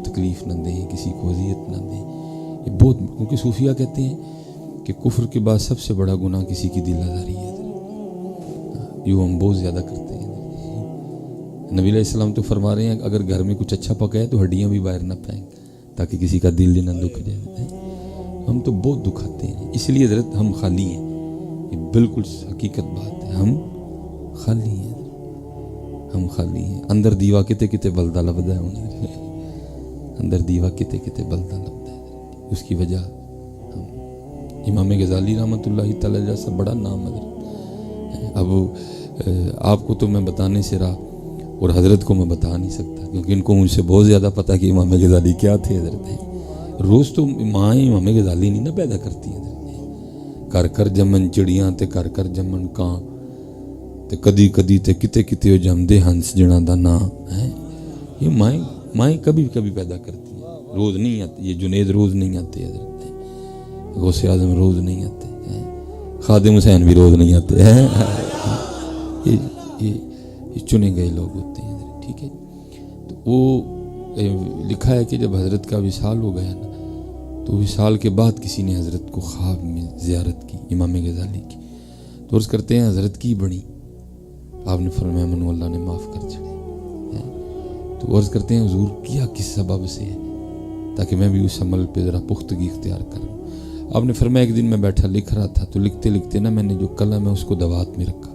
تکلیف نہ دیں، کسی کو اذیت نہ دیں. یہ بہت، کیونکہ صوفیہ کہتے ہیں کہ کفر کے بعد سب سے بڑا گناہ کسی کی دل آزاری ہے، جو ہم بہت زیادہ کرتے ہیں. نبی علیہ السلام تو فرما رہے ہیں اگر گھر میں کچھ اچھا پکا ہے تو ہڈیاں بھی باہر نہ پائیں تاکہ کسی کا دل نہ دکھ جائے. ہم تو بہت دکھاتے ہیں، اس لیے حضرت ہم خالی ہیں. یہ بالکل حقیقت بات ہے، ہم خالی ہیں، ہم خالی ہیں. اندر دیوا کتے کتے بلدا لبدا ہے، اندر دیوا کتے کتے بلدا لبدا ہے. اس کی وجہ ہم امام غزالی رحمۃ اللہ تعالی جیسا بڑا نام حضرت. اب آپ کو تو میں بتانے سے رہا اور حضرت کو میں بتا نہیں سکتا، کیونکہ ان کو مجھ سے بہت زیادہ پتہ کہ امام غزالی کیا تھے حضرت. روز تو ماں امام غزالی نہیں نہ پیدا کرتی ہیں حضرت. کر کر جمن چڑیاں تے کر کر جمن کاں تے کدی کدی تے کتے کتے جمدے ہنس جنا دا نا ہے. یہ مائیں کبھی کبھی پیدا کرتی ہیں، روز نہیں آتی. یہ جنید روز نہیں آتے حضرت، غوث اعظم روز نہیں آتے، خادم حسین بھی روز نہیں آتے ہیں. یہ چنے گئے لوگ ہوتے ہیں حضرت. ٹھیک ہے، تو وہ لکھا ہے کہ جب حضرت کا وصال ہو گیا نا تو وصال کے بعد کسی نے حضرت کو خواب میں زیارت کی، امام غزالی کی. تو عرض کرتے ہیں حضرت کی بڑی، آپ نے فرمایا منو اللہ نے معاف کر چھڑے. تو عرض کرتے ہیں حضور کیا کس سبب سے ہے تاکہ میں بھی اس عمل پہ ذرا پختگی اختیار کروں. آپ نے فرمایا ایک دن میں بیٹھا لکھ رہا تھا تو لکھتے لکھتے نا میں نے جو قلم ہے اس کو دوات میں رکھا.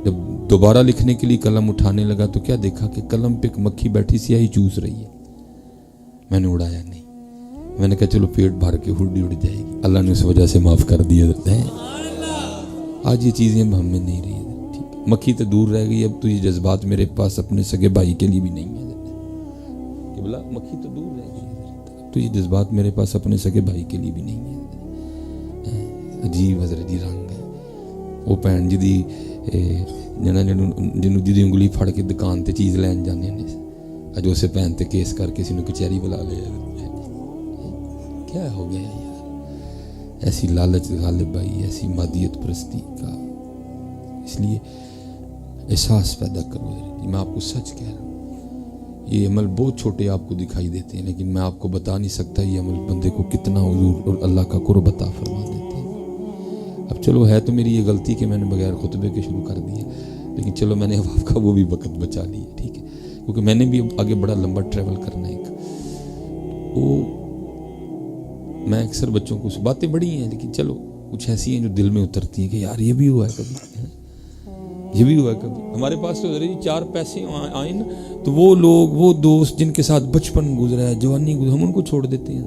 جب دوبارہ لکھنے کے لیے قلم اٹھانے لگا تو کیا دیکھا کہ قلم پہ ایک مکھی بیٹھی سیاہی چوس رہی ہے. میں نے اڑایا نہیں، میں نے کہا چلو پیٹ بھر کے ہڈی اڑ جائے گی. اللہ نے اس وجہ سے معاف کر دیا. آج یہ چیزیں ہم میں نہیں رہی. ٹھیک، مکھی تو دور رہ گئی. اب تو یہ جذبات میرے پاس اپنے سگے بھائی کے لیے بھی نہیں ہے کہ بلا مکھی تو دور رہ گئی. اب تو یہ جذبات میرے پاس اپنے سگے بھائی کے لیے بھی نہیں ہے. عجیب حضرت جی رنگ ہے. وہ بھن جی جنوں جی انگلی پھڑ کے دکان تے چیز لین جانے نے اج اسے بھن تے کیس کر کے کسی نے کچہری بلا لیا. کیا ہو گیا یار؟ ایسی لالچ غالب آئی، ایسی مادیت پرستی کا. اس لیے احساس پیدا کرو. میں آپ کو سچ کہہ رہا ہوں، یہ عمل بہت چھوٹے آپ کو دکھائی دیتے ہیں لیکن میں آپ کو بتا نہیں سکتا یہ عمل بندے کو کتنا حضور اور اللہ کا قرب عطا فرما دیتے ہیں. اب چلو ہے تو میری یہ غلطی کہ میں نے بغیر خطبے کے شروع کر دیا، لیکن چلو میں نے آپ کا وہ بھی وقت بچا لیا. ٹھیک ہے، کیونکہ میں نے بھی آگے بڑا لمبا ٹریول کرنا ہے. وہ میں اکثر بچوں کو باتیں بڑی ہیں لیکن چلو کچھ ایسی ہیں جو دل میں اترتی ہیں کہ یار یہ بھی ہوا ہے کبھی، یہ بھی ہوا ہے کبھی. ہمارے پاس تو ذرا 4 پیسے آئیں نا تو وہ لوگ، وہ دوست جن کے ساتھ بچپن گزرا ہے، جوانی گزرا، ہم ان کو چھوڑ دیتے ہیں.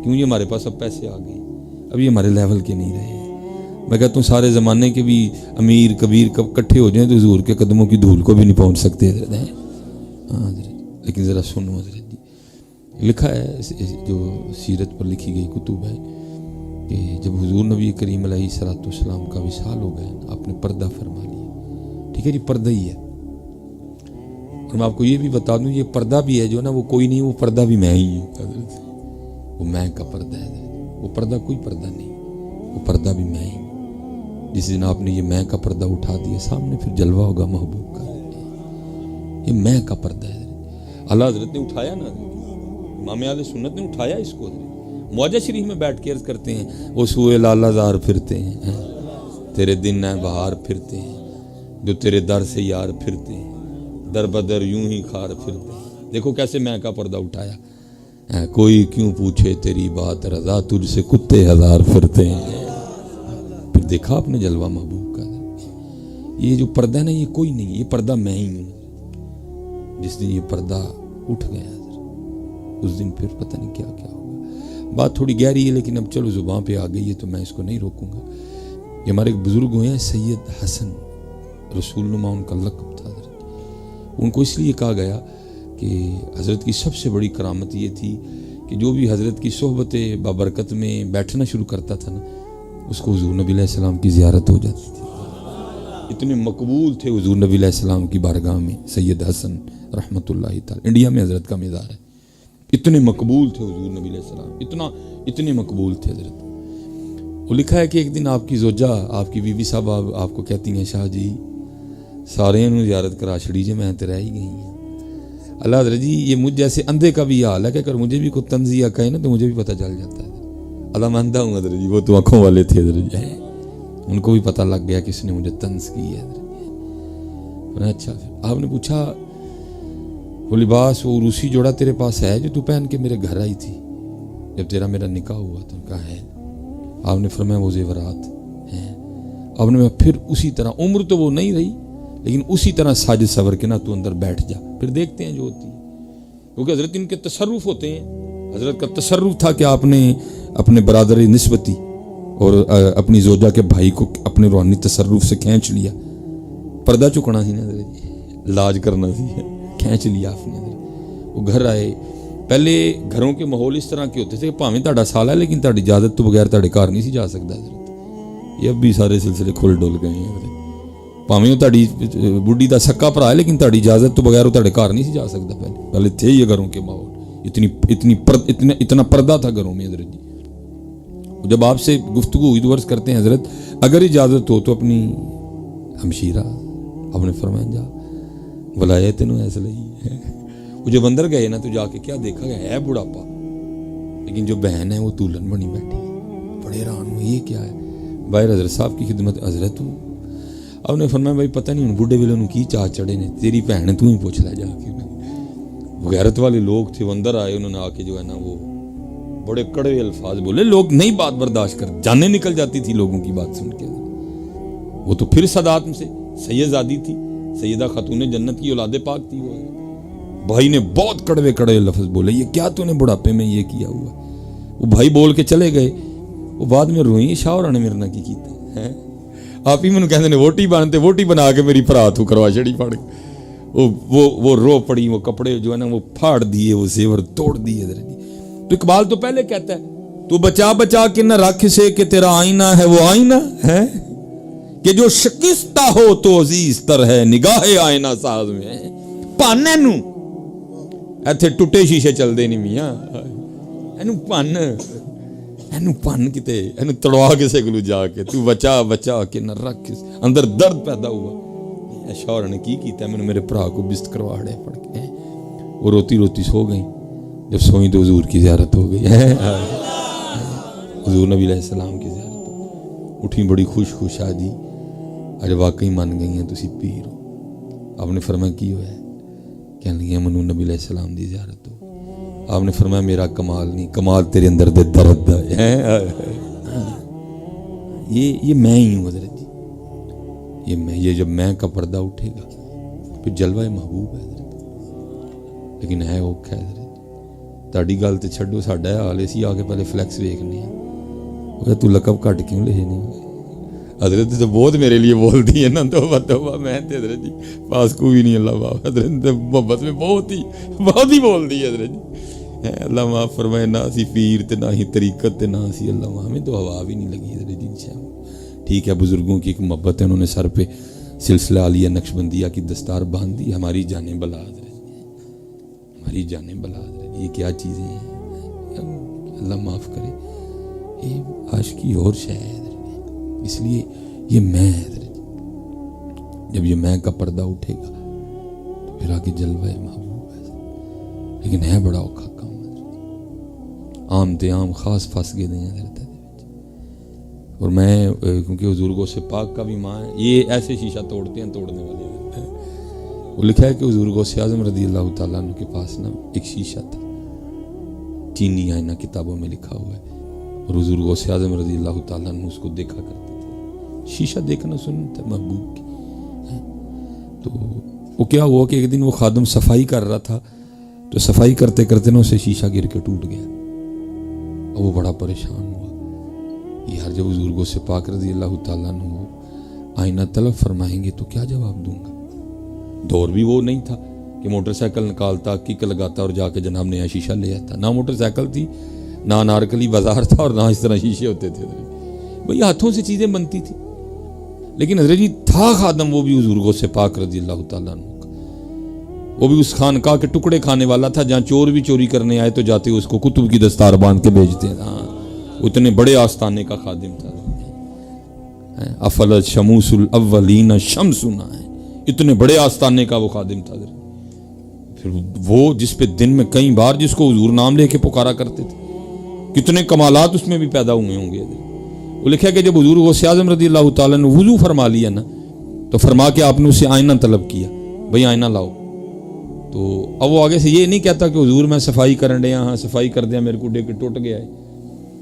کیوں؟ یہ ہمارے پاس اب پیسے آ گئے، اب یہ ہمارے لیول کے نہیں رہے. میں کہتا ہوں سارے زمانے کے بھی امیر کبیر کب کٹھے ہو جائیں تو حضور کے قدموں کی دھول کو بھی نہیں پہنچ سکتے حضرت. ہاں حضرت، لیکن ذرا سنو حضرت جی. لکھا ہے جو سیرت پر لکھی گئی کتب ہے کہ جب حضور نبی کریم علیہ الصلوۃ والسلام کا وصال ہو گیا آپ نے پردہ فرما لیا. ٹھیک ہے جی، پردہ ہی ہے. اور میں آپ کو یہ بھی بتا دوں یہ پردہ بھی ہے جو نا وہ کوئی نہیں، وہ پردہ بھی میں ہی ہوں حضرت. وہ میں کا پردہ ہے حضرت. وہ پردہ کوئی پردہ نہیں، وہ پردہ بھی میں ہی. جس دن آپ نے یہ میں کا پردہ اٹھا دیا سامنے پھر جلوہ ہوگا محبوب کا. یہ میں کا پردہ ہے. اللہ حضرت نے اٹھایا نا، امام اہل سنت نے اٹھایا اس کو. معجزہ شریف میں بیٹھ کے عرض کرتے ہیں وہ سوئے لالہ زار پھرتے ہیں، تیرے دن ہیں بہار پھرتے ہیں، جو تیرے در سے یار پھرتے ہیں، در بدر یوں ہی خار پھرتے ہیں. دیکھو کیسے میں کا پردہ اٹھایا. کوئی کیوں پوچھے تیری بات رضا، تجھ سے کتے ہزار پھرتے ہیں. پھر دیکھا آپ نے جلوہ محبوب کا. یہ جو پردہ ہے نا یہ کوئی نہیں، یہ پردہ میں ہی ہوں. جس دن یہ پردہ اٹھ گیا اس دن پھر پتہ نہیں کیا کیا ہوگا. بات تھوڑی گہری ہے لیکن اب چلو زبان پہ آ گئی ہے تو میں اس کو نہیں روکوں گا. یہ ہمارے ایک بزرگ ہوئے ہیں سید حسن رسول نما ان کا لقب تھا. ان کو اس لیے کہا گیا کہ حضرت کی سب سے بڑی کرامت یہ تھی کہ جو بھی حضرت کی صحبت بابرکت میں بیٹھنا شروع کرتا تھا نا اس کو حضور نبی علیہ السلام کی زیارت ہو جاتی تھی. اتنے مقبول تھے حضور نبی علیہ السلام کی بارگاہ میں سید حسن رحمۃ اللہ تعالی. انڈیا میں حضرت کا مزار ہے. اتنے مقبول تھے حضور نبی علیہ السلام، اتنے مقبول تھے حضرت. وہ لکھا ہے کہ ایک دن آپ کی زوجہ، آپ کی بیوی صاحب آپ کو کہتی ہیں شاہ جی سارے انہوں زیارت کرا چھڑی جے میں تے رہ ہی گئی ہیں. اللہ حضرت جی یہ مجھ جیسے اندھے کا بھی حال ہے کہ اگر مجھے بھی کوئی تنزیہ کہے نا تو مجھے بھی پتہ چل جاتا ہے. اللہ میں اندھا ہوں حضرت جی, وہ تو آنکھوں والے تھے حضرت جی, ان کو بھی پتہ لگ گیا کس نے مجھے طنز کی ہے حضرت جی. اچھا آپ نے پوچھا وہ لباس وہ عروسی جوڑا تیرے پاس ہے جو تو پہن کے میرے گھر آئی تھی جب تیرا میرا نکاح ہوا تو کہا ہے. آپ نے فرمایا وہ زیورات ہیں. آپ نے پھر اسی طرح عمر تو وہ نہیں رہی لیکن اسی طرح ساج سور کے نا تو اندر بیٹھ جا, پھر دیکھتے ہیں جو ہوتی ہے. کیونکہ حضرت ان کے تصرف ہوتے ہیں. حضرت کا تصرف تھا کہ آپ نے اپنے برادر نسبتی اور اپنی زوجہ کے بھائی کو اپنے روحانی تصرف سے کھینچ لیا. پردہ چکنا سی نا حضرت جی, لاج کرنا سی, کھینچ لیا آپ نے. وہ گھر آئے. پہلے گھروں کے ماحول اس طرح کے ہوتے تھے کہ پاویں تہاڈا سال ہے لیکن تہاڈی اجازت تو بغیر تہاڈے گھر نہیں سی جا سکتا حضرت. یہ اب بھی سارے سلسلے کھل ڈول گئے ہیں حضرت. پاویں تہاڈی بڈھی دا سکا بھرا ہے لیکن تہاڈی اجازت تو بغیر تہاڈے گھر نہیں سی جا سکتا. پہلے تھے یہ گھروں کے ماحول, اتنا پردہ تھا گھروں میں حضرت جی. جب آپ سے گفتگو ہوئی تو عرض کرتے ہیں حضرت اگر اجازت ہو تو اپنی ہمشیرہ, آپ نے فرمایا جا بلایا تینوں ایسا نہیں ہے. وہ جب اندر گئے نا تو جا کے کیا دیکھا گیا ہے بڑھاپا, لیکن جو بہن ہے وہ تولن بنی بیٹھی. بڑے حیران ہوئے یہ کیا ہے. باہر حضرت صاحب کی خدمت حضرت ہوں. آپ نے فرمایا بھائی پتہ نہیں بوڑھے ویلے انہوں کی چاہ چڑھے نے, تیری بہن ہے تو ہی پوچھ لے جا کے. غیرت والے لوگ تھے, وہ اندر آئے, انہوں نے آ کے جو ہے نا وہ بڑے کڑوے الفاظ بولے. لوگ نہیں بات برداشت کر, جانیں نکل جاتی تھی لوگوں کی بات سن کے. وہ تو پھر صدات میں سے سیدزادی تھی, سیدہ خاتون جنت کی اولاد پاک تھی. وہ بھائی نے بہت کڑوے لفظ بولے, یہ کیا تو نے بڑھاپے میں یہ کیا ہوا. وہ بھائی بول کے چلے گئے. وہ بعد میں روئی شاہ اور نے میرے نہ کی کیتا ہے. آپ ہی میں کہتے ہیں ووٹی بنتے, ووٹی بنا کے میری فرات ہو کروا چڑی پڑ گئی. وہ رو پڑی, وہ کپڑے جو ہے نا وہ پھاڑ دیے, وہ زیور توڑ دیے. تو اقبال تو پہلے کہتا ہے تو بچا بچا کے نہ رکھ سے کہ تیرا آئینہ ہے وہ آئینہ ہے, کہ جو شکستہ ہو تو عزیز تر ہے نگاہ آئینہ ساز میں. پانے نو ایتھے ٹوٹے شیشے چل دے نہیں میاں, اینو پن کتے اینو تڑوا کسے کلو جا کے. تو بچا بچا کے نہ رکھ, اندر درد پیدا ہوا. شوہر نے کی کیتا ہے, میرے بھرا کو بست کروا ہڑے پڑ کے. وہ روتی روتی سو گئی. جب سوئی تو حضور کی زیارت ہو گئی ہے, حضور نبی علیہ السلام کی زیارت ہو گئی. اٹھی بڑی خوش آجی, اج واقعی مان گئی ہیں تسی پیر ہو. آپ نے فرمایا کی ہوا ہے, کہنے لگی منو نبی علیہ السلام دی زیارت ہو. آپ نے فرمایا میرا کمال نہیں, کمال تیرے اندر دے درد ہے. یہ میں ہی ہوں حضرت جی, یہ جب میں کا پردہ اٹھے گا پھر جلوہ محبوب ہے حضرت. لیکن ہے اوکھا ہے حضرت. تاڑی گل تے چھڈو, ساڈا حال اسی آ کے پہلے فلیکس ویکھنے ہیں. وہ تو لقب کٹ کیوں لے نہیں. حضرت تو بہت میرے لیے بولتی ہے نا, توبہ میں تے حضرت جی پاس کو بھی نہیں. اللہ باپ حضرت محبت میں بہت ہی بول دی حضرت جی. اللہ معاف فرمائے, نہ سی پیر تے نہ ہی طریقت تے نہ سی اللہ معاف, ہمیں تو ہوا بھی نہیں لگی حضرت جی انشاءاللہ. ٹھیک ہے, بزرگوں کی ایک محبت ہے, انہوں نے سر پہ سلسلہ عالیہ نقشبندیہ کی دستار باندھ دی. ہماری جانیں بلا حضرت, ہماری جانیں بلا حضرت. یہ کیا چیزیں ہیں, اللہ معاف کرے. یہ عاشقی اور شے ہے حضرت. اس لیے یہ میں حضرت, جب یہ میں کا پردہ اٹھے گا تو پھر آگے جلوہ محبوب ہے. لیکن ہے بڑا اوکھا کام حضرت. عام تے عام خاص پھنس گئے ہیں حضرت. اور میں کیونکہ حضور غوث پاک کا بھی ماں ہے, یہ ایسے شیشہ توڑتے ہیں توڑنے والے. وہ لکھا ہے کہ حضور غوث اعظم رضی اللہ تعالیٰ عنہ کے پاس نا ایک شیشہ تھا, چینی آئینہ کتابوں میں لکھا ہوا ہے. اور حضور غوث اعظم رضی اللہ تعالیٰ عنہ اس کو دیکھا کرتے تھے. شیشہ دیکھنا سنت ہے محبوب کی. تو وہ کیا ہوا کہ ایک دن وہ خادم صفائی کر رہا تھا, تو صفائی کرتے کرتے نا اسے شیشہ گر کے ٹوٹ گیا. اور وہ بڑا پریشان ہوا. یار جب حضور غوث پاک رضی اللہ تعالیٰ عنہ آئینہ طلب فرمائیں گے تو کیا جواب دوں گا. دور بھی وہ نہیں تھا کہ موٹر سائیکل نکالتا, کک لگاتا اور جا کے جناب نیا شیشہ لے آتا. نہ موٹر سائیکل تھی, نہ انارکلی بازار تھا, اور نہ اس طرح شیشے ہوتے تھے. بھئی ہاتھوں سے چیزیں بنتی تھی. لیکن حضرت جی تھا خادم, وہ بھی حضور غوث پاک رضی اللہ تعالیٰ عنہ کا. وہ بھی اس خانقاہ کے ٹکڑے کھانے والا تھا جہاں چور بھی چوری کرنے آئے تو جاتے اس کو کتب کی دستار باندھ کے بھیجتے ہیں. اتنے بڑے آستانے کا خادم تھا. افلت شموس الاولین شمسنا ہے, اتنے بڑے آستانے کا وہ خادم تھا. پھر وہ جس پہ دن میں کئی بار جس کو حضور نام لے کے پکارا کرتے تھے، کتنے کمالات اس میں بھی پیدا ہوئے ہوں گے. وہ لکھا کہ جب حضور غوث اعظم رضی اللہ تعالیٰ نے وضو فرما لیا نا، تو فرما کے آپ نے اسے آئینہ طلب کیا، بھئی آئینہ لاؤ. تو اب وہ آگے سے یہ نہیں کہتا کہ حضور میں صفائی کرن ڈیا ہاں، صفائی کر دیا میرے کو ڈے کے ٹوٹ گیا ہے،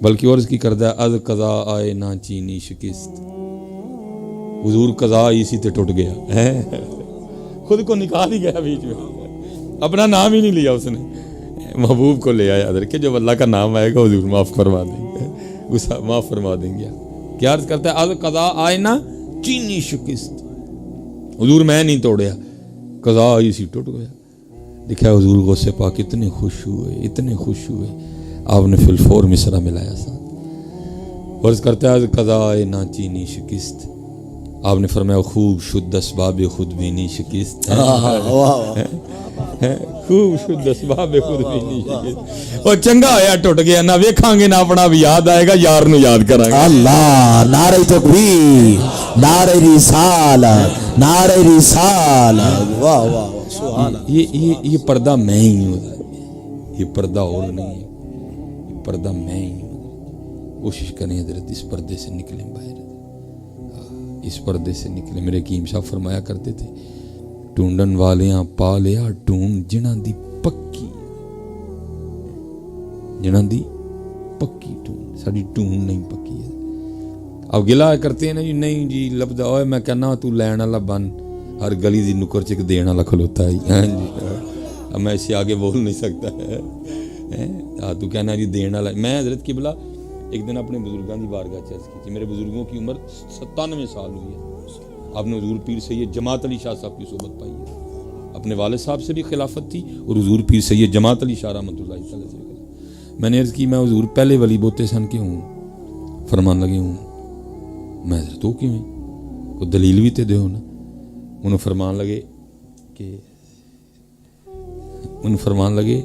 بلکہ عرض کی کردہ از قضا آئے نہ چینی شکست. حضور قضا اسی تے ٹوٹ گیا، خود کو نکال ہی گیا بیچ میں، اپنا نام ہی نہیں لیا اس نے، محبوب کو لے آیا ادھر کہ جب اللہ کا نام آئے گا حضور معاف فرما دیں گے، معاف فرما دیں گے. کیا عرض کرتا ہے، از قضا آئے نہ چینی شکست، حضور میں نہیں توڑیا، قضا اسی ٹوٹ گیا. دیکھا حضور غوث پاک اتنے خوش ہوئے آپ نے فی الفور مصرع ملایا ساتھ. عرض کرتا ہے از قضا آئے نہ چینی شکست، آپ نے فرمایا خوب شد اسباب خود بینی شکست، خوب شد اسباب خود بینی شکست. اور چنگا ہویا ٹوٹ گیا، نہ ویکھاں گے نہ اپنا بھی یاد آئے گا، یار نو یاد کریں گے. اللہ، نعرہ تکبیر، نعرہ رسالت، نعرہ رسالت. واہ واہ سبحان اللہ. یہ پردہ میں ہی ہوں، یہ پردہ اور نہیں ہے، یہ پردہ میں ہی ہوں. کوشش کریں حضرت اس پردے سے نکلیں باہر، اس پردے سے نکلیں. میرے حکیم صاحب فرمایا کرتے تھے، ٹونڈن والیاں پا لیا ٹونڈ جنہاں دی پکی، جنہاں دی پکی ٹونڈ، ساری ٹونڈ نہیں پکی ہے. اب گلا کرتے ہیں نا جی، نہیں جی لبدا ہوئے میں کہنا تو لین والا بن، ہر گلی دی نکر چک دین والا کھلوتا ہے جی. اب میں اسے آگے بول نہیں سکتا ہے، تو کہنا جی دین والا. میں حضرت قبلہ ایک دن اپنے بزرگاں دی بارگاہ چرچ کی تھی. میرے بزرگوں کی عمر 97 سال ہوئی ہے. آپ نے حضور پیر سید جماعت علی شاہ صاحب کی صحبت پائی ہے. اپنے والد صاحب سے بھی خلافت تھی اور حضور پیر سید جماعت علی شاہ رحمۃ اللہ تعالی سے. میں نے عرض کی میں حضور پہلے ولی بوتے سن کے ہوں. فرمان لگے ہوں میں حضرت ہو کیوں کوئی دلیل بھی تے دیو نا. انہوں فرمان لگے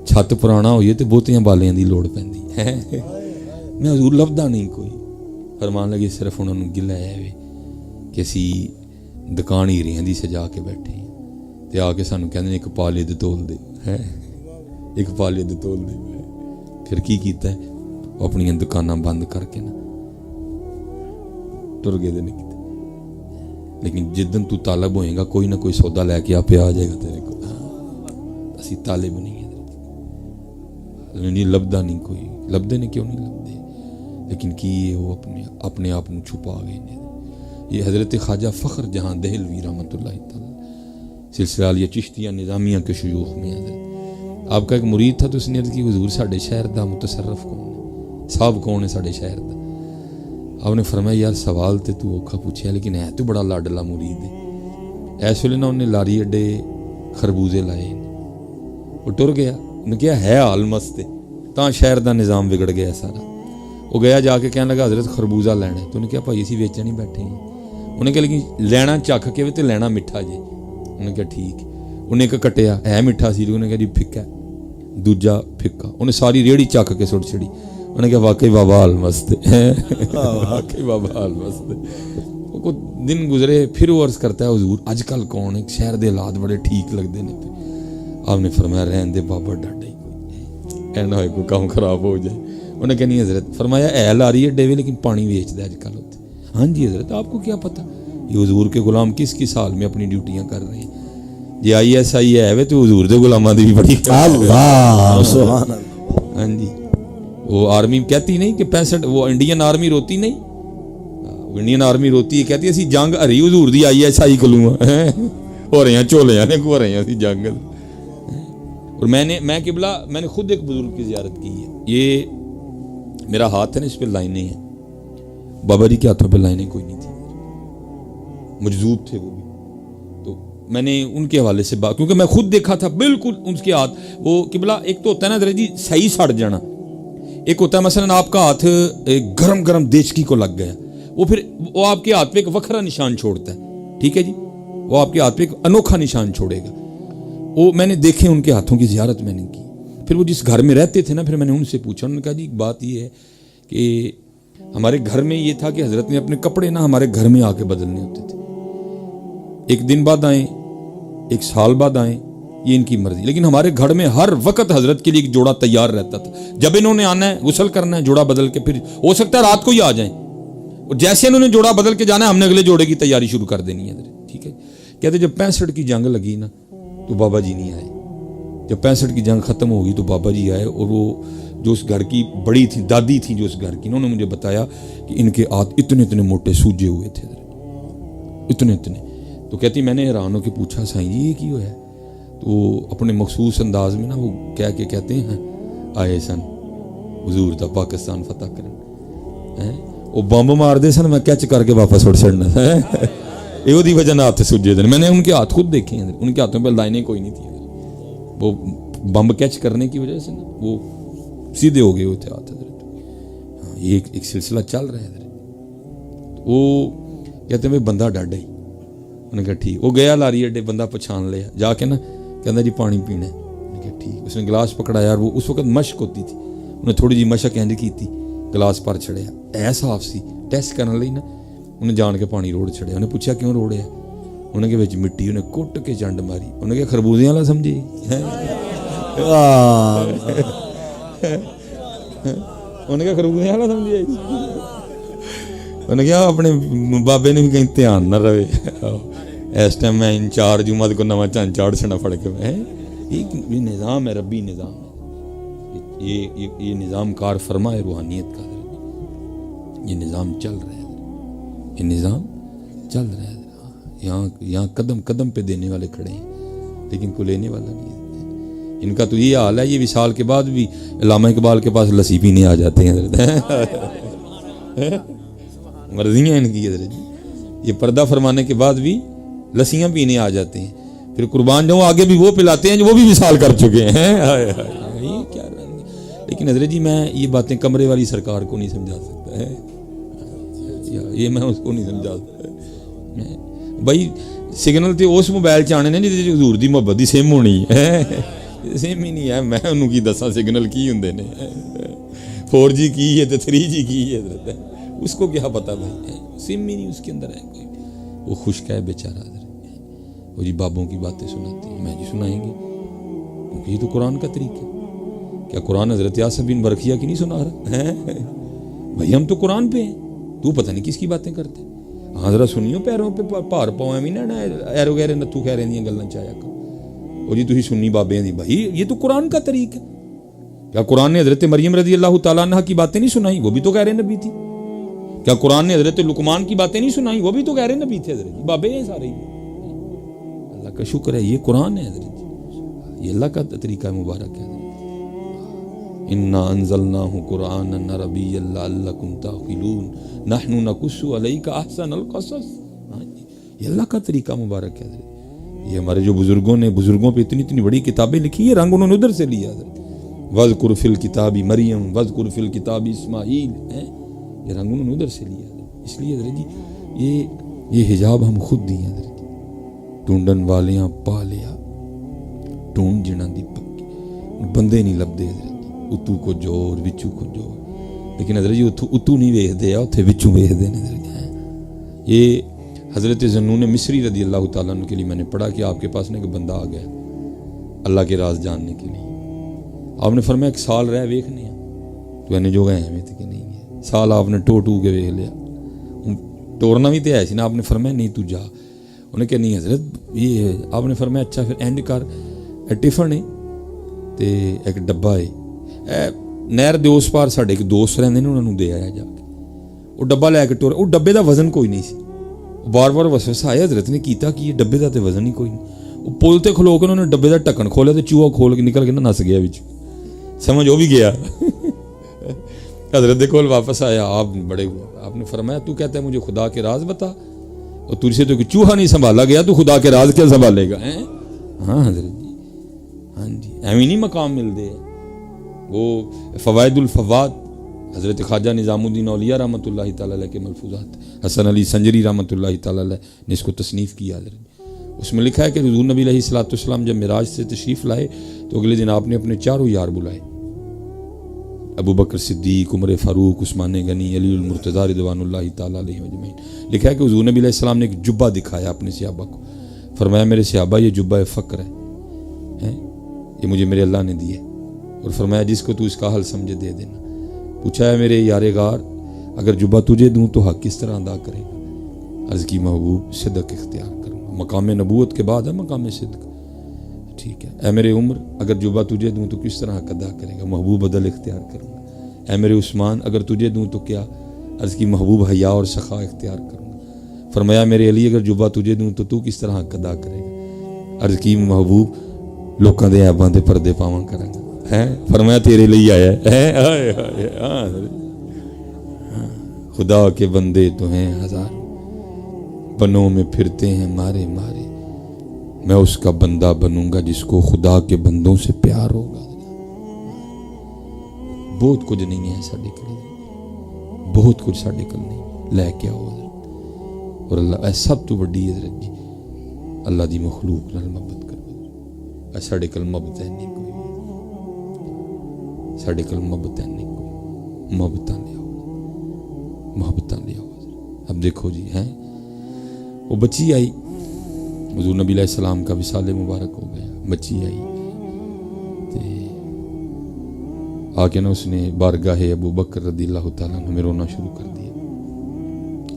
چھت پرانا ہوئیے تے بوتیاں بالیاں دی لوڑ پیندی. میں حضور لبدا نہیں کوئی. فرمان لگے صرف انہوں نے گلا ہے کہ اسی دکان ہی رہی دی سجا کے بیٹھے ہیں تے آ کے سانوں کہندے ایک پالے دے تول دے، ایک پالے دے تول دے. پھر کی کیتا ہے، وہ اپنی دکاناں بند کر کے نا ٹر گئے دے نکتے. لیکن جدن تو طالب ہوئے گا کوئی نہ کوئی سودا لے کے آپ آ جائے گا تیرے کو. اسی طالب نہیں ہے، نہیں لبدا نہیں کوئی. لبدے نے کیوں نہیں لبدے، لیکن کی وہ اپنے آپ کو چھپا گئے. یہ حضرت خواجہ فخر جہاں دہلوی رحمۃ اللہ تعالی سلسلہ علیہ چشتیہ نظامیہ کے شیوخ میں حضرت آپ کا ایک مرید تھا. تو اس نے عرض کی حضور ساڈے شہر دا متصرف کون ہے، صاحب کون ہے ساڈے شہر دا. آپ نے فرمایا یار سوال تے تو اوکھا پوچھیا لیکن ہے تو بڑا لاڈلا مرید ہے. اس ویلے نہ انہیں لاری اڈے خربوزے لائے، وہ ٹر گیا. انہیں کہا ہے حال مست تاں شہر دا نظام بگڑ گیا سارا. وہ گیا جا کے کہنے لگا حضرت خربوزہ لینا ہے. تو انہیں کہا بھائی اسی ویچن ہی بیٹھے ہیں. انہیں کہا لیکن لینا چکھ کے تے لینا میٹھا جے. انہیں کہا ٹھیک. انہیں کہا کٹیا ہے میٹھا سی. انہیں کہا جی پھکا ہے، دوجا پھکا. انہیں ساری ریڑھی چکھ کے سٹ چھڑی. انہیں کہا واقعی بابا حال مست ہے، واقعی بابا حال مست ہے. وہ کچھ دن گزرے پھر وہ عرض کرتا ہے حضور اج کل کون ہے، شہر دے حالات بڑے ٹھیک لگتے ہیں. آپ نے فرمایا رہن دے بابا ڈاڈا ہی کوئی اینا ہوئے کوئی کام خراب ہو جائے. انہیں کہا نہیں حضرت. فرمایا اے لاری اڈے وے لیکن پانی بیچ دے اج کل ہوتے. ہاں جی حضرت آپ کو کیا پتہ یہ حضور کے غلام کس کس حال میں اپنی ڈیوٹیاں کر رہے ہیں. یہ آئی ایس آئی ہے تو حضور دے غلاماں دی بھی بڑی اللہ سبحان اللہ. ہاں جی وہ آرمی کہتی نہیں کہ 65 وہ انڈین آرمی روتی نہیں، انڈین آرمی روتی ہے کہتی ہے اسی جنگ ہری حضور دی آئی ایس آئی کلوں ہو رہے ہیں چولے نے کو رہے ہیں اسی جنگ. اور میں قبلہ میں نے خود ایک بزرگ کی زیارت کی ہے. یہ میرا ہاتھ ہے نا اس پہ لائنیں ہیں. بابا جی کے ہاتھوں پہ لائنیں کوئی نہیں تھی، مجذوب تھے وہ بھی. تو میں نے ان کے حوالے سے بات کیونکہ میں خود دیکھا تھا بالکل ان کے ہاتھ. وہ قبلہ ایک تو ہوتا ہے نا حضرت جی صحیح سڑ جانا، ایک ہوتا ہے مثلا آپ کا ہاتھ گرم گرم دیچکی کو لگ گیا، وہ پھر وہ آپ کے ہاتھ پہ ایک وکھرا نشان چھوڑتا ہے. ٹھیک ہے جی، وہ آپ کے ہاتھ پہ ایک انوکھا نشان چھوڑے گا. وہ میں نے دیکھے ان کے ہاتھوں کی زیارت میں نے کی. پھر وہ جس گھر میں رہتے تھے نا پھر میں نے ان سے پوچھا. انہوں نے کہا جی بات یہ ہے کہ ہمارے گھر میں یہ تھا کہ حضرت نے اپنے کپڑے نا ہمارے گھر میں آ کے بدلنے ہوتے تھے. ایک دن بعد آئیں، ایک سال بعد آئیں، یہ ان کی مرضی. لیکن ہمارے گھر میں ہر وقت حضرت کے لیے ایک جوڑا تیار رہتا تھا. جب انہوں نے آنا ہے غسل کرنا ہے جوڑا بدل کے, پھر ہو سکتا ہے رات کو ہی آ جائیں, اور جیسے انہوں نے جوڑا بدل کے جانا ہے ہم نے اگلے جوڑے کی تیاری شروع کر دینی ہے. ٹھیک ہے. کہتے جب 65 کی جنگ لگی نا تو بابا جی نہیں آئے. جب 65 کی جنگ ختم ہوگی تو بابا جی آئے, اور وہ جو اس گھر کی بڑی تھی, دادی تھی جو اس گھر کی, انہوں نے مجھے بتایا کہ ان کے ہاتھ اتنے موٹے سوجے ہوئے تھے, اتنے. تو کہتی میں نے حیران ہو کے پوچھا سائیں جی یہ کی ہوا ہے؟ تو وہ اپنے مخصوص انداز میں نا وہ کہہ کے کہتے ہیں آئے سن حضور دا پاکستان فتح کرن, وہ بمب مار دے سن, میں کیچ کر کے واپس اڑ چڑنا یہ دی وجہ ہاتھ سجے دن. میں نے ان کے ہاتھ خود دیکھے ہیں, ان کے ہاتھوں پہ لائنیں کوئی نہیں تھی, وہ بمب کیچ کرنے کی وجہ سے نا وہ سیدھے ہو گئے ہوتے ہاتھ حضرت. ہاں یہ ایک سلسلہ چل رہا ہے حضرت. وہ کہتے ہیں بندہ ڈاڈا ہی. انہوں نے کہا ٹھیک. وہ گیا لاری اڈے, بندہ پہچان لیا جا کے نا, کہنا جی پانی پینا ہے. میں نے کہا ٹھیک. اس نے گلاس پکڑایا, اور وہ اس وقت مشق ہوتی تھی, انہیں تھوڑی جی مشق انج کی تھی, گلاس پر چھڑیا ایسا صاف سی ٹیسٹ کرنے لئی نا, انہیں جان کے پانی روڑ چھڑیا. انہیں پوچھا کیوں روڑیا؟ انہیں کہ وچ مٹی, انہیں کٹ کے چنڈ ماری. انہیں کہ خربوزے والا سمجھے, انہیں کہ خربوزے والا سمجھے. انہیں کہا اپنے بابے نے بھی کہیں دھیان نہ رہے, اس ٹائم میں انچارج ہوں, مت کو نواں چند چاڑ چھڑا پڑ کے میں. یہ نظام ہے, ربی نظام ہے, یہ نظام کار فرما ہے روحانیت کا. یہ نظام چل رہا ہے, یہ نظام چل رہا ہے. یہاں قدم قدم پہ دینے والے کھڑے ہیں, لیکن کوئی لینے والا نہیں ہے. ان کا تو یہ حال ہے, یہ وصال کے بعد بھی علامہ اقبال کے پاس لسی پینے آ جاتے ہیں. مرضیاں ان کی حضرت, یہ پردہ فرمانے کے بعد بھی لسیاں پینے آ جاتے ہیں. پھر قربان جاؤں آگے بھی وہ پلاتے ہیں جو وہ بھی وصال کر چکے ہیں. یہ کیا رنگ. لیکن حضرت جی میں یہ باتیں کمرے والی سرکار کو نہیں سمجھا سکتا ہے, یہ میں اس کو نہیں سمجھا سکتا بھائی. سگنل تے اس موبائل چانے نے جی حضور دی محبت دی سم ہونی ہے, سم ہی نہیں ہے. میں انہوں کی دساں سگنل کی ہوندے نے, 4G کی ہے تو 3G کی ہے حضرت, اس کو کیا پتا بھائی, سم ہی نہیں اس کے اندر ہے کوئی. وہ خشک ہے بیچارہ حضرت. وہ جی بابوں کی باتیں سناتے ہیں, میں جی سنائیں گے کیونکہ یہ تو قرآن کا طریقہ ہے. کیا قرآن حضرت یاسر بن برقیہ کی نہیں سنا رہا بھائی؟ ہم تو قرآن پہ ہیں, تو پتہ نہیں کس کی باتیں کرتے. ہاں ذرا سنیو, پیروں پہ پار پاؤں بھی نہ ایرو گیرے نتھو کہہ رہی ہیں گلاں چایا کر. اور جی تھی سنی بابے دی, بھائی یہ تو قرآن کا طریقہ ہے. کیا قرآن نے حضرت مریم رضی اللہ تعالیٰ عنہ کی باتیں نہیں سنائی؟ وہ بھی تو غیر نبی تھی. کیا قرآن نے حضرت لقمان کی باتیں نہیں سنائی؟ وہ بھی تو غیر نبی تھے حضرت, بابے ہیں سارے. اللہ کا شکر ہے یہ قرآن ہے حضرت, یہ اللہ کا طریقہ مبارک ہے. انا انزلناہ قرآنا عربیا لعلکم تعقلون نحن نقص علیک احسن القصص. یہ اللہ کا طریقہ مبارک ہے. یہ ہمارے جو بزرگوں نے بزرگوں پہ اتنی بڑی کتابیں لکھی, یہ رنگ انہوں نے ادھر سے لیا. وذکر فی الکتاب مریم وذکر فی الکتاب اسماعیل, یہ رنگ انہوں نے ادھر سے لیا. اس لیے حضرت جی یہ حجاب ہم خود دیے حضرت, ٹونڈن والیاں پا لیا ٹونڈ جنا دی پکی, بندے نہیں لبدے حضرت, اتو کو جوڑ وچو کو جوڑ. لیکن حضرت جی اتو نہیں ویکھدے آ, اتھے وچو ویکھدے نے حضرت. یہ حضرت ذنون مصری رضی اللہ تعالیٰ عنہ کے لیے میں نے پڑھا کہ آپ کے پاس نے ایک بندہ آ گیا اللہ کے راز جاننے کے لیے. آپ نے فرمایا 1 سال رہ ویکھنے ہیں, تو انہیں جو گئے ہیں تو کہ نہیں ہے. سال آپ نے ٹو کے ویکھ لیا, ٹورنا بھی تو ہے سی نا. آپ نے فرمایا نہیں تو جا. انہیں کہ نہیں حضرت یہ. آپ نے فرمایا اچھا پھر اینڈ کر, ٹفن ہے تے ایک ڈبا ہے, نہر دے اس پار ساڈے ایک دوست رہندے نے, انہوں نے دے آیا جا کے. وہ ڈبا لے کے ٹور, وہ ڈبے دا وزن کوئی نہیں سی. بار بار وسوسہ آیا حضرت نے کیتا کہ یہ ڈبے دا تے وزن ہی کوئی نہیں. وہ پل تے کھلو کے انہوں نے ڈبے دا ٹکن کھولیا تے چوہا کھول کے نکل کے نہ نس گیا وچ, سمجھ وہ بھی گیا. حضرت کول واپس آیا, آپ بڑے ہوا. آپ نے فرمایا تو کہتا ہے مجھے خدا کے راز بتا, اور تجھ سے تو کہ چوہا نہیں سنبھالا گیا, تو خدا کے راز کیا سنبھالے گا. ہاں حضرت جی, ہاں جی ایویں نہیں مقام ملتے. وہ فوائد الفواد حضرت خواجہ نظام الدین اولیاء رحمۃ اللہ تعالیٰ علیہ کے ملفوظات, حسن علی سنجری رحمۃ اللہ تعالیٰ علیہ نے اس کو تصنیف کیا. اس میں لکھا ہے کہ حضور نبی علیہ الصلوۃ والسلام جب معراج سے تشریف لائے تو اگلے دن آپ نے اپنے 4 یار بلائے, ابو بکر صدیق, عمر فاروق, عثمان غنی, علی المرتضیٰ رضوان اللہ تعالیٰ علیہ اجمعین. لکھا ہے کہ حضور نبی علیہ السلام نے ایک جبہ دکھایا اپنے صحابہ کو, فرمایا میرے صحابہ یہ جبہ فقر ہے, یہ مجھے میرے اللہ نے دی ہے. اور فرمایا جس کو تو اس کا حل سمجھے دے دینا. پوچھا ہے میرے یار غار اگر جبہ تجھے دوں تو حق کس طرح ادا کرے گا؟ عرض کی محبوب صدق اختیار کروں گا. مقام نبوت کے بعد ہے مقام صدق. ٹھیک ہے. اے میرے عمر اگر جبہ تجھے دوں تو کس طرح حق ادا کرے گا؟ محبوب عدل اختیار کروں گا. اے میرے عثمان اگر تجھے دوں تو کیا؟ عرض کی محبوب حیا اور سخا اختیار کروں گا. فرمایا میرے علی اگر جبہ تجھے دوں تو کس طرح حق ادا کرے گا؟ عرض کی محبوب لوکاں دے عیباں دے پردے پاواں کراں گا. فرمایا تیرے لیے آیا ہے. خدا کے بندے تو ہیں ہزار بنوں میں پھرتے ہیں مارے مارے. میں اس کا بندہ بنوں گا جس کو خدا کے بندوں سے پیار ہوگا. بہت کچھ نہیں ہے ساڈے کول, بہت کچھ ساڈے کول نہیں. لے کے آؤ حضرت. اور اللہ سب تو بڑی حضرت جی اللہ دی مخلوق نال محبت کرو. ساڈے کول محبت ہے نہیں کوئی, ساڈے کول محبت ہے نہیں کوئی. محبتاں لے آؤ, محبتاں لے آؤ. اب دیکھو جی ہیں وہ بچی آئی, حضور نبی علیہ السلام کا وصال مبارک ہو گیا. بچی آئی آ کے نا اس نے بارگاہ ابو بکر رضی اللہ تعالیٰ عنہ میں رونا شروع کر دیا.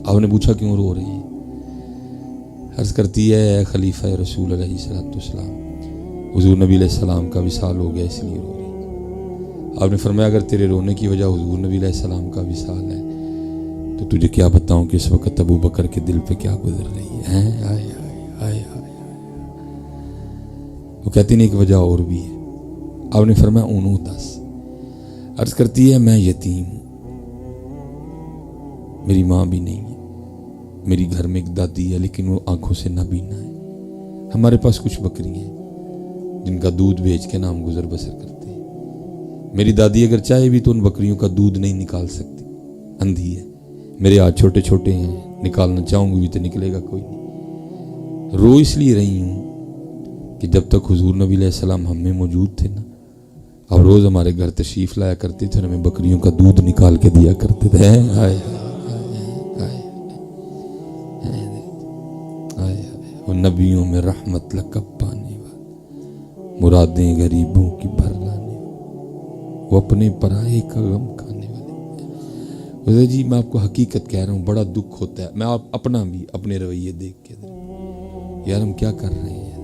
آپ نے پوچھا کیوں رو رہی ہے؟ عرض کرتی ہے اے خلیفہ رسول علیہ الصلوۃ والسلام حضور نبی علیہ السلام کا وصال ہو گیا اس لیے رو رہی ہے. آپ نے فرمایا اگر تیرے رونے کی وجہ حضور نبی علیہ السلام کا وصال ہے تو تجھے کیا بتاؤں کہ اس وقت ابو بکر کے دل پہ کیا گزر رہی ہے. آئے آئے آئے. وہ کہتی نہیں ایک وجہ اور بھی ہے. آپ نے فرمایا اونوں دس. عرض کرتی ہے میں یتیم ہوں, میری ماں بھی نہیں ہے, میری گھر میں ایک دادی ہے لیکن وہ آنکھوں سے نابینا ہے. ہمارے پاس کچھ بکری ہیں جن کا دودھ بیچ کے نام گزر بسر کرتے ہیں. میری دادی اگر چاہے بھی تو ان بکریوں کا دودھ نہیں نکال سکتی, اندھی ہے. میرے ہاتھ چھوٹے چھوٹے ہیں, نکالنا چاہوں گی بھی تو نکلے گا کوئی نہیں. رو اس لیے رہی ہوں کہ جب تک حضور نبی علیہ السلام ہم میں موجود تھے نا, اور روز ہمارے گھر تشریف لایا کرتے تھے, ہمیں بکریوں کا دودھ نکال کے دیا کرتے تھے. وہ نبیوں میں رحمت لقب پانے والے, مرادیں غریبوں کی بھر لانے والے, وہ اپنے پرائے کا غم کھانے والے. جی میں آپ کو حقیقت کہہ رہا ہوں, بڑا دکھ ہوتا ہے. میں آپ اپنا بھی اپنے رویے دیکھ کے یار ہم کیا کر رہے ہیں.